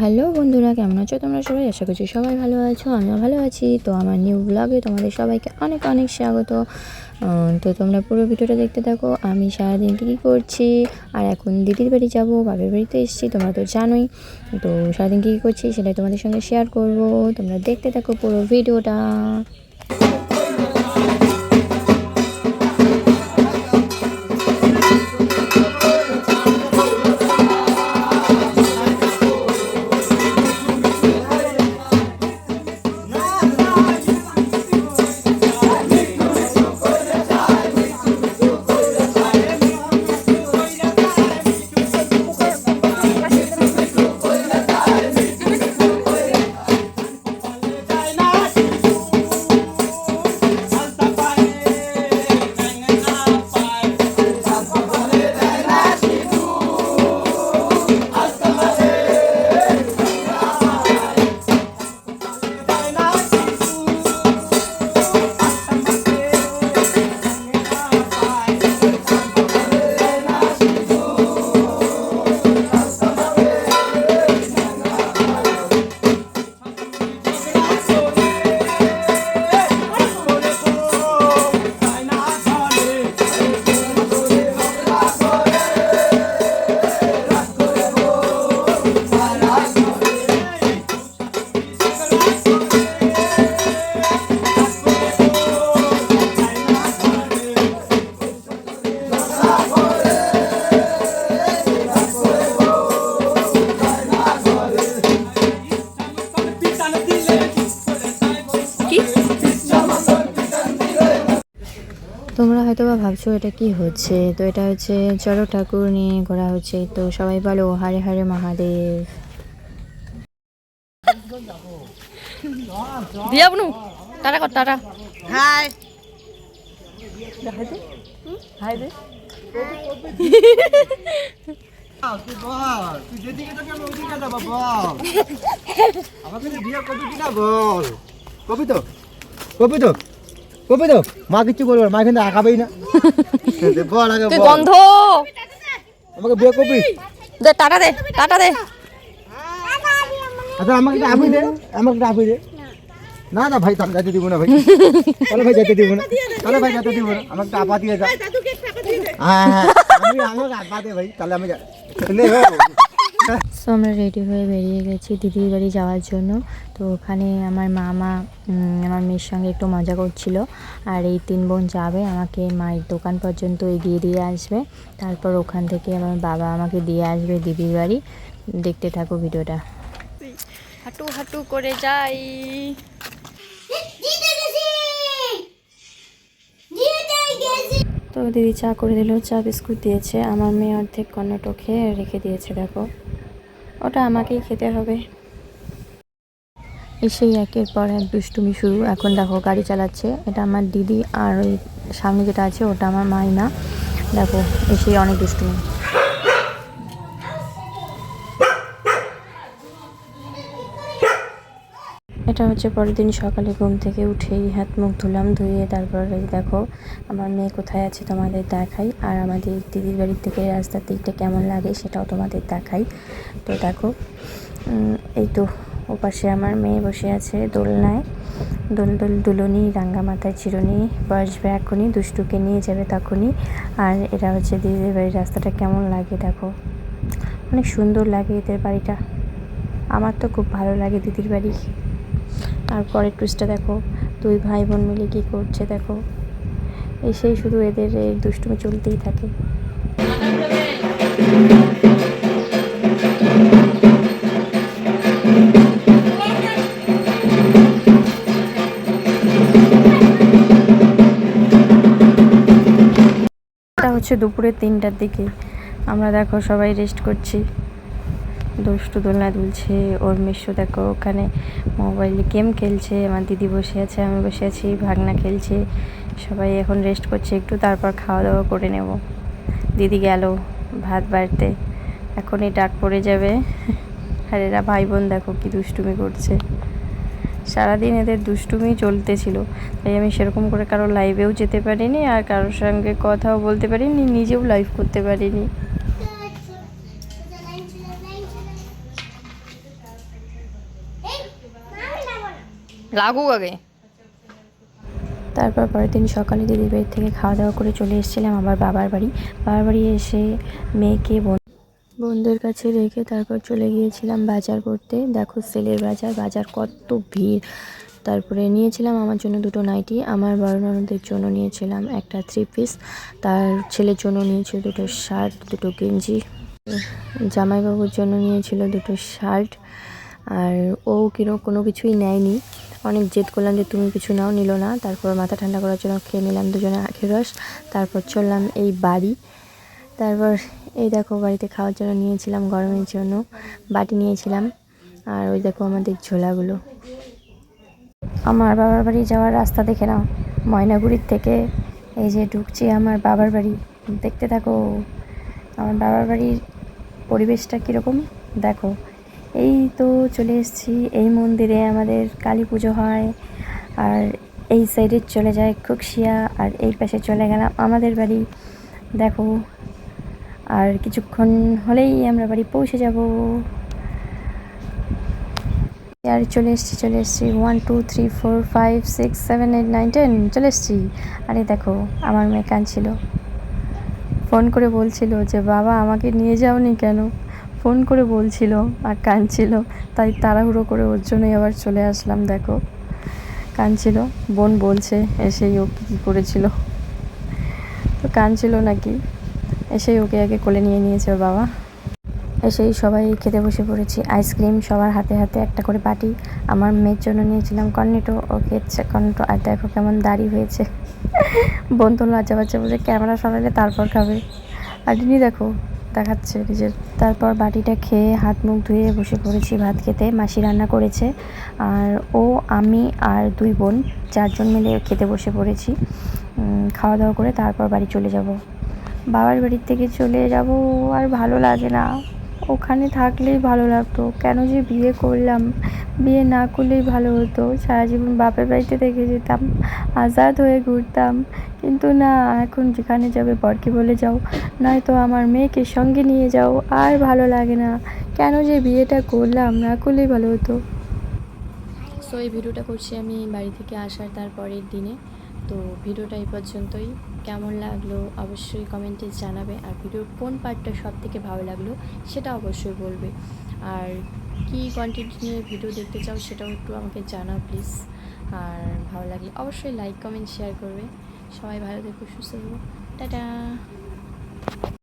Hello বন্ধুরা, কেমন আছো তোমরা সবাই? আশা করছি সবাই ভালো আছো, আমিও ভালো আছি। তো আমার নিউ ব্লগে তোমাদের সবাইকে অনেক অনেক স্বাগত। তো তোমরা পুরো ভিডিওটা দেখতে থাকো, আমি সারাদিন কী কী করছি। আর এখন দিদির বাড়ি যাব, বাপের বাড়িতে এসেছি, তোমরা তো জানোই। তো সারাদিন কী কী করছি সেটাই তোমাদের সঙ্গে শেয়ার করব। তোমরা দেখতে থাকো পুরো ভিডিওটা। তোমরা হয়তো বা ভাবছো এটা কি হচ্ছে। তো এটা হচ্ছে চড়ক ঠাকুর নিয়ে করা হচ্ছে। তো সবাই বলো হরে হরে মহাদেব। দিয়া বনু টাটা কর, টাটা। হাই হাই দে। তুই যেদিকে যাবি আমি ওইদিকে যাবো বল। আমাকে বিয়ে করবি কিনা বল। কবি তো কবি তো কবি তো মা কিছু বলবো মা কিন্তু আঁকাবেই না। বল আগে তুই বল। গন্ধ। আমাকে বিয়ে করবি? দে টাটা দে, টাটা দে। আচ্ছা আমাকে একটা আপি দে, আমাকে একটা আপি দে। না না ভাই তাহলে যেতে দিব না ভাই, তাহলে ভাই যেতে দিব না, তাহলে ভাই যেতে দিব না, আমাকে একটা আপা দিয়ে যা। হ্যাঁ হ্যাঁ আমি আমাকে আপা দে ভাই, তাহলে আমি সো আমরা রেডি হয়ে বেরিয়ে গেছি দিদির বাড়ি যাওয়ার জন্য। তো ওখানে আমার মামা আমার মেয়ের সঙ্গে একটু মজা করছিল। আর এই 3 বোন যাবে, আমাকে মায়ের দোকান পর্যন্ত এগিয়ে দিয়ে আসবে। তারপর ওখান থেকে আমার বাবা আমাকে দিয়ে আসবে দিদির বাড়ি। দেখতে থাকো ভিডিওটা। হাঁটু হাঁটু করে যাই। তো দিদি চা করে দিল, চা বিস্কুট দিয়েছে। আমার মেয়ে অর্ধেক কর্নেটো খেয়ে রেখে দিয়েছে, দেখো ওটা আমাকেই খেতে হবে। এসেই একের পর এক দুষ্টুমি শুরু। এখন দেখো গাড়ি চালাচ্ছে, এটা আমার দিদি। আর ওই সামনে যেটা আছে ওটা আমার মাইনা। দেখো এসেই অনেক দুষ্টুমি। এটা হচ্ছে পরের দিন সকালে ঘুম থেকে উঠেই হাত মুখ ধুলাম, ধুয়ে তারপরে দেখো আমার মেয়ে কোথায় আছে তোমাদের দেখাই। আর আমাদের দিদির বাড়ির থেকে রাস্তার দিকটা কেমন লাগে সেটাও তোমাদের দেখাই। তো দেখো এই তো ওপাশে আমার মেয়ে বসে আছে দোলনায়। দুলনি রাঙ্গা মাথায় চিরুনি, বসবে এখনই, দুষ্টুকে নিয়ে যাবে তখনই। আর এটা হচ্ছে দিদিদের বাড়ির রাস্তাটা কেমন লাগে দেখো, অনেক সুন্দর লাগে এদের বাড়িটা। আমার তো খুব ভালো লাগে দিদির বাড়ি। আর পরের টুইস্টটা দেখো, 2 ভাই বোন মিলে কী করছে দেখো। এসেই শুধু এদের এই দুষ্টুমি চলতেই থাকে। এটা হচ্ছে দুপুরে 3টার দিকে। আমরা দেখো সবাই রেস্ট করছি। দুষ্টু দোলনা দুলছে, ওর মিশু দেখো ওখানে মোবাইলে গেম খেলছে, আমার দিদি বসে আছে, আমি বসে আছি, ভাগনা খেলছে। সবাই এখন রেস্ট করছে একটু, তারপর খাওয়া দাওয়া করে নেব। দিদি গেল ভাত বাড়তে, এখনই ডাক পড়ে যাবে। আর এরা ভাই বোন দেখো কি দুষ্টুমি করছে। সারাদিন এদের দুষ্টুমি চলতেছিল, তাই আমি সেরকম করে কারো লাইভেও যেতে পারিনি, আর কারোর সঙ্গে কথাও বলতে পারিনি, নিজেও লাইভ করতে পারিনি। লাগুক আগে। তারপর পরের দিন সকালে দিদির বাড়ি থেকে খাওয়া দাওয়া করে চলে এসেছিলাম আমার বাবার বাড়ি। বাবার বাড়ি এসে মেয়েকে বোনদের কাছে রেখে তারপর চলে গিয়েছিলাম বাজার করতে। দেখো সেলের বাজার, বাজার কত ভিড়। তারপরে নিয়েছিলাম আমার জন্য দুটো নাইটি, আমার বড় ননদের জন্য নিয়েছিলাম একটা 3 পিস, তার ছেলের জন্য নিয়েছিল দুটো শার্ট, দুটো গেঞ্জি, জামাইবাবুর জন্য নিয়েছিল দুটো শার্ট। আর ও কোনো কিছুই নেয়নি, অনেক জেদ করলাম যে তুমি কিছু নাও, নিল না। তারপর মাথা ঠান্ডা করার জন্য খেয়ে নিলাম দুজনে আখের রস। তারপর চললাম এই বাড়ি। তারপর এই দেখো বাড়িতে খাওয়ার জন্য নিয়েছিলাম, গরমের জন্য বাটি নিয়েছিলাম। আর ওই দেখো আমাদের ঝোলাগুলো। আমার বাবার বাড়ি যাওয়ার রাস্তা দেখে নাও, ময়নাগুড়ির থেকে এই যে ঢুকছি আমার বাবার বাড়ি। দেখতে থাকো আমার বাবার বাড়ির পরিবেশটা কীরকম দেখো। এই তো চলে এসেছি এই মন্দিরে, আমাদের কালী পুজো হয়। আর এই সাইডে চলে যায় খুকশিয়া, আর এই পাশে চলে গেলাম আমাদের বাড়ি দেখো। আর কিছুক্ষণ হলেই আমরা বাড়ি পৌঁছে যাব। আর চলে এসেছি 1 2 3 4 5 6 7 8 9 10 চলে এসেছি। আরে দেখো আমার মেয়ে কাঁদছিল, ফোন করে বলছিল যে বাবা আমাকে নিয়ে যাওনি কেন, ফোন করে বলছিল আর কাঁদছিল। তাই তাড়াহুড়ো করে ওর জন্যই আবার চলে আসলাম। দেখো কাঁদছিল, বোন বলছে এসেই ও কী করেছিল, তো কাঁদছিল নাকি, এসেই ওকে আগে কোলে নিয়ে নিয়েছে ওর বাবা। এসেই সবাই খেতে বসে পড়েছি, আইসক্রিম সবার হাতে হাতে একটা করে বাটি। আমার মেয়ের জন্য নিয়েছিলাম কর্নেটো, ও খেচ্ছে কর্নেটো। আর দেখো কেমন দাড়ি হয়েছে, বোন তো লজ্জা পাচ্ছে, বলে ক্যামেরা সরালে তারপর খাবে। আর ডিনি দেখো দেখাচ্ছে নিজের। তারপর বাটিটা খেয়ে হাত মুখ ধুয়ে বসে পড়েছি ভাত খেতে। মাসি রান্না করেছে, আর ও আমি আর 2 বোন 4 জন মিলে খেতে বসে পড়েছি। খাওয়া দাওয়া করে তারপর বাড়ি চলে যাব। বাবার বাড়ির থেকে চলে যাব, আর ভালো লাগে না, ওখানে থাকলেই ভালো লাগতো। কেন যে বিয়ে করলাম, বিয়ে না করলেই ভালো হতো, সারা জীবন বাপের বাড়িতে থেকে যেতাম, আজাদ হয়ে ঘুরতাম। কিন্তু না, এখন যেখানে যাবে বরকে বলে যাও, নয়তো আমার মেয়েকে সঙ্গে নিয়ে যাও, আর ভালো লাগে না। কেন যে বিয়েটা করলাম, না করলেই ভালো হতো। সো এই ভিডিওটা করছি আমি বাড়ি থেকে আসার তারপরের দিনে। তো ভিডিওটা এই পর্যন্তই। কেমন লাগলো অবশ্যই কমেন্টে জানাবে, আর ভিডিওর কোন পার্টটা সব থেকে ভালো লাগলো সেটা অবশ্যই বলবে। আর কি কন্টেন্ট নিয়ে ভিডিও দেখতে চাও সেটাও একটু আমাকে জানাও প্লিজ। আর ভালো লাগলে অবশ্যই লাইক কমেন্ট শেয়ার করবে। সবাই ভালো থেকো, সুস্থ থেকো, টাটা।